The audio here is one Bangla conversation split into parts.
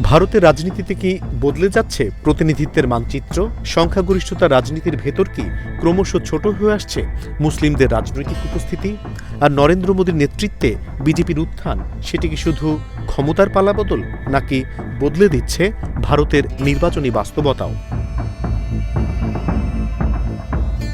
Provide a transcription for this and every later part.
ভারতের রাজনীতিতে কি বদলে যাচ্ছে প্রতিনিধিত্বের মানচিত্র? সংখ্যাগরিষ্ঠতা রাজনীতির ভেতর কি ক্রমশ ছোট হয়ে আসছে মুসলিমদের রাজনৈতিক উপস্থিতি? আর নরেন্দ্র মোদীর নেতৃত্বে বিজেপির উত্থান, সেটি কি শুধু ক্ষমতার পালাবদল, নাকি বদলে দিচ্ছে ভারতের নির্বাচনী বাস্তবতাও?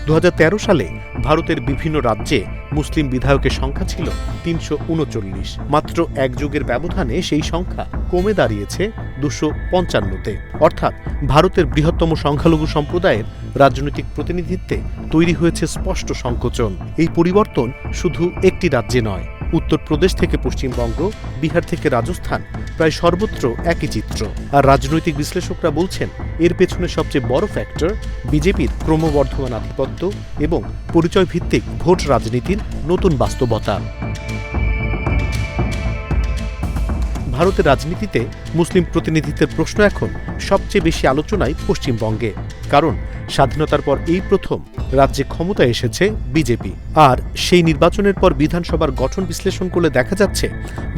2013 সালে ভারতের বিভিন্ন রাজ্যে মুসলিম বিধায়কের সংখ্যা ছিল 339। মাত্র এক যুগের ব্যবধানে সেই সংখ্যা কমে দাঁড়িয়েছে 255-তে। অর্থাৎ ভারতের বৃহত্তম সংখ্যালঘু সম্প্রদায়ের রাজনৈতিক প্রতিনিধিত্বে তৈরি হয়েছে স্পষ্ট সংকোচন। এই পরিবর্তন শুধু একটি রাজ্যে নয়, উত্তরপ্রদেশ থেকে পশ্চিমবঙ্গ, বিহার থেকে রাজস্থান, প্রায় সর্বত্র একই চিত্র। আর রাজনৈতিক বিশ্লেষকরা বলছেন, এর পেছনে সবচেয়ে বড় ফ্যাক্টর বিজেপির ক্রমবর্ধমান আধিপত্য এবং পরিচয় ভিত্তিক ভোট রাজনীতির নতুন বাস্তবতা। ভারতের রাজনীতিতে মুসলিম প্রতিনিধিত্বের প্রশ্ন এখন সবচেয়ে বেশি আলোচনায় পশ্চিমবঙ্গে। কারণ স্বাধীনতার পর এই প্রথম রাজ্যে ক্ষমতা এসেছে বিজেপি। আর সেই নির্বাচনের পর বিধানসভার গঠন বিশ্লেষণ করলে দেখা যাচ্ছে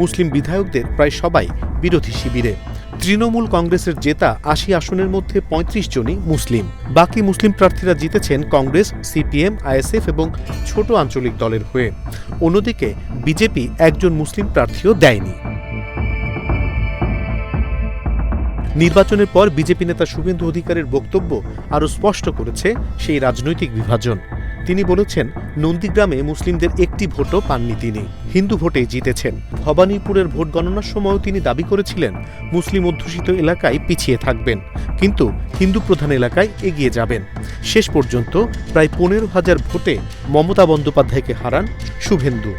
মুসলিম বিধায়কদের প্রায় সবাই বিরোধী শিবিরে। তৃণমূল কংগ্রেসের জেতা 80 আসনের মধ্যে 35 জনই মুসলিম। বাকি মুসলিম প্রার্থীরা জিতেছেন কংগ্রেস, সিপিএম, আইএসএফ এবং ছোট আঞ্চলিক দলের হয়ে। অন্যদিকে বিজেপি একজন মুসলিম প্রার্থীও দেয়নি। নির্বাচনের পর বিজেপি নেতা শুভেন্দু অধিকারীর বক্তব্য আরও স্পষ্ট করেছে সেই রাজনৈতিক বিভাজন। তিনি বলেছেন, নন্দীগ্রামে মুসলিমদের একটি ভোটও পাননি তিনি, হিন্দু ভোটে জিতেছেন। ভবানীপুরের ভোট গণনার সময়ও তিনি দাবি করেছিলেন মুসলিম অধ্যুষিত এলাকায় পিছিয়ে থাকবেন, কিন্তু হিন্দু প্রধান এলাকায় এগিয়ে যাবেন। শেষ পর্যন্ত প্রায় 15,000 ভোটে মমতা বন্দ্যোপাধ্যায়কে হারান শুভেন্দু।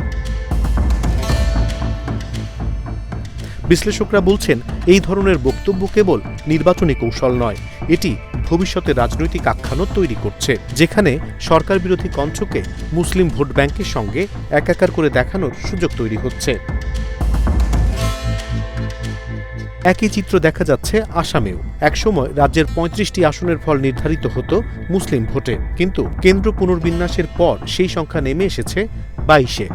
বিশ্লেষকরা বলছেন, এই ধরনের বক্তব্য কেবল নির্বাচনী কৌশল নয়, এটি ভবিষ্যতে রাজনৈতিক আখ্যানও তৈরি করছে, যেখানে সরকার বিরোধী কণ্ঠকে মুসলিম ভোট ব্যাংকের সঙ্গে একাকার করে দেখানোর সুযোগ তৈরি হচ্ছে। একই চিত্র দেখা যাচ্ছে আসামেও। একসময় রাজ্যের 35টি আসনের ফল নির্ধারিত হতো মুসলিম ভোটে, কিন্তু কেন্দ্র পুনর্বিন্যাসের পর সেই সংখ্যা নেমে এসেছে 22-এ।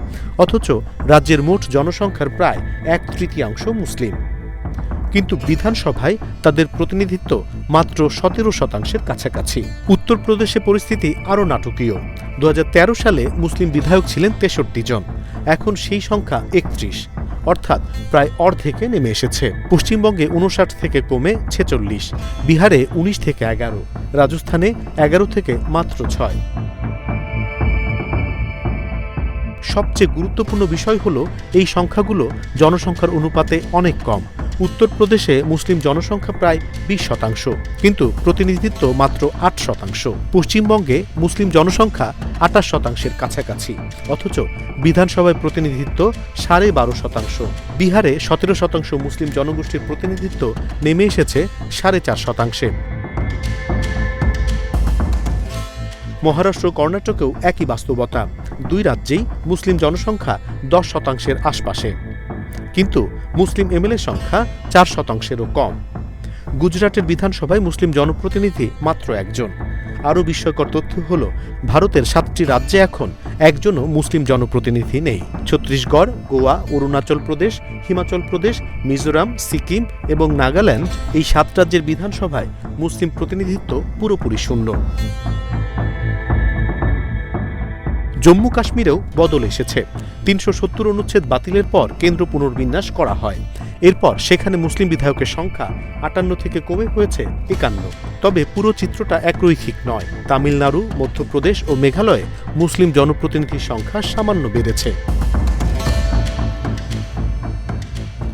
অথচ রাজ্যের মোট জনসংখ্যার প্রায় 1/3 মুসলিম। কিন্তু বিধানসভায় তাদের প্রতিনিধিত্ব মাত্র 17% কাছাকাছি। উত্তরপ্রদেশে পরিস্থিতি আরও নাটকীয়। 2013 সালে মুসলিম বিধায়ক ছিলেন 63 জন, এখন সেই সংখ্যা 31, অর্থাৎ প্রায় অর্ধেকে নেমে এসেছে। পশ্চিমবঙ্গে 59 থেকে কমে 46, বিহারে 19 থেকে 11, রাজস্থানে 11 থেকে মাত্র 6। সবচেয়ে গুরুত্বপূর্ণ বিষয় হল, এই সংখ্যাগুলো জনসংখ্যার অনুপাতে অনেক কম। উত্তরপ্রদেশে মুসলিম জনসংখ্যা প্রায় 20%, কিন্তু প্রতিনিধিত্ব মাত্র 8%। পশ্চিমবঙ্গে মুসলিম জনসংখ্যা 28%-এর কাছাকাছি, অথচ বিধানসভায় প্রতিনিধিত্ব 12.5%। বিহারে 17% মুসলিম জনগোষ্ঠীর প্রতিনিধিত্ব নেমে এসেছে 4.5%-এ। মহারাষ্ট্র, কর্ণাটকেও একই বাস্তবতা। দুই রাজ্যেই মুসলিম জনসংখ্যা 10%-এর আশপাশে, কিন্তু মুসলিম এমএলএ সংখ্যা 4%-এরও কম। গুজরাটের বিধানসভায় মুসলিম জনপ্রতিনিধি মাত্র 1 জন। আরও বিস্ময়কর তথ্য হল, ভারতের 7টি রাজ্যে এখন একজনও মুসলিম জনপ্রতিনিধি নেই। ছত্তিশগড়, গোয়া, অরুণাচল প্রদেশ, হিমাচল প্রদেশ, মিজোরাম, সিকিম এবং নাগাল্যান্ড, এই 7 রাজ্যের বিধানসভায় মুসলিম প্রতিনিধিত্ব পুরোপুরি শূন্য। জম্মু কাশ্মীরেও বদল এসেছে। 370 অনুচ্ছেদ বাতিলের পর কেন্দ্র পুনর্বিন্যাস করা হয়। এরপর সেখানে মুসলিম বিধায়কের সংখ্যা 58 থেকে কমে হয়েছে 51। তবে পুরো চিত্রটা একরৈখিক নয়। তামিলনাড়ু, মধ্যপ্রদেশ ও মেঘালয়ে মুসলিম জনপ্রতিনিধির সংখ্যা সামান্য বেড়েছে।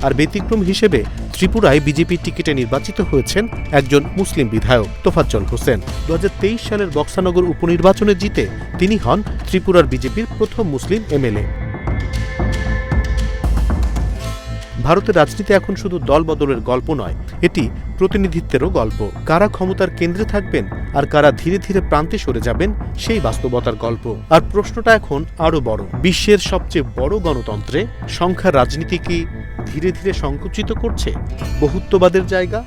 আর ব্যতিক্রম হিসেবে ত্রিপুরায় বিজেপির টিকিটে নির্বাচিত হয়েছেন একজন মুসলিম বিধায়ক, তোফাজ্জল হোসেন। 2023 সালের বক্সানগর উপনির্বাচনে জিতে তিনি হন ত্রিপুরার বিজেপির প্রথম মুসলিম এমএলএ। ভারতের রাজনীতি এখন শুধু দল বদলের গল্প নয়, এটি প্রতিনিধিত্বেরও গল্প। কারা ক্ষমতার কেন্দ্রে থাকবেন আর কারা ধীরে ধীরে প্রান্তে সরে যাবেন, সেই বাস্তবতার গল্প। আর প্রশ্নটা এখন আরও বড়, বিশ্বের সবচেয়ে বড় গণতন্ত্রে সংখ্যার রাজনীতি কি ধীরে ধীরে সংকুচিত করছে বহুত্ববাদের জায়গা?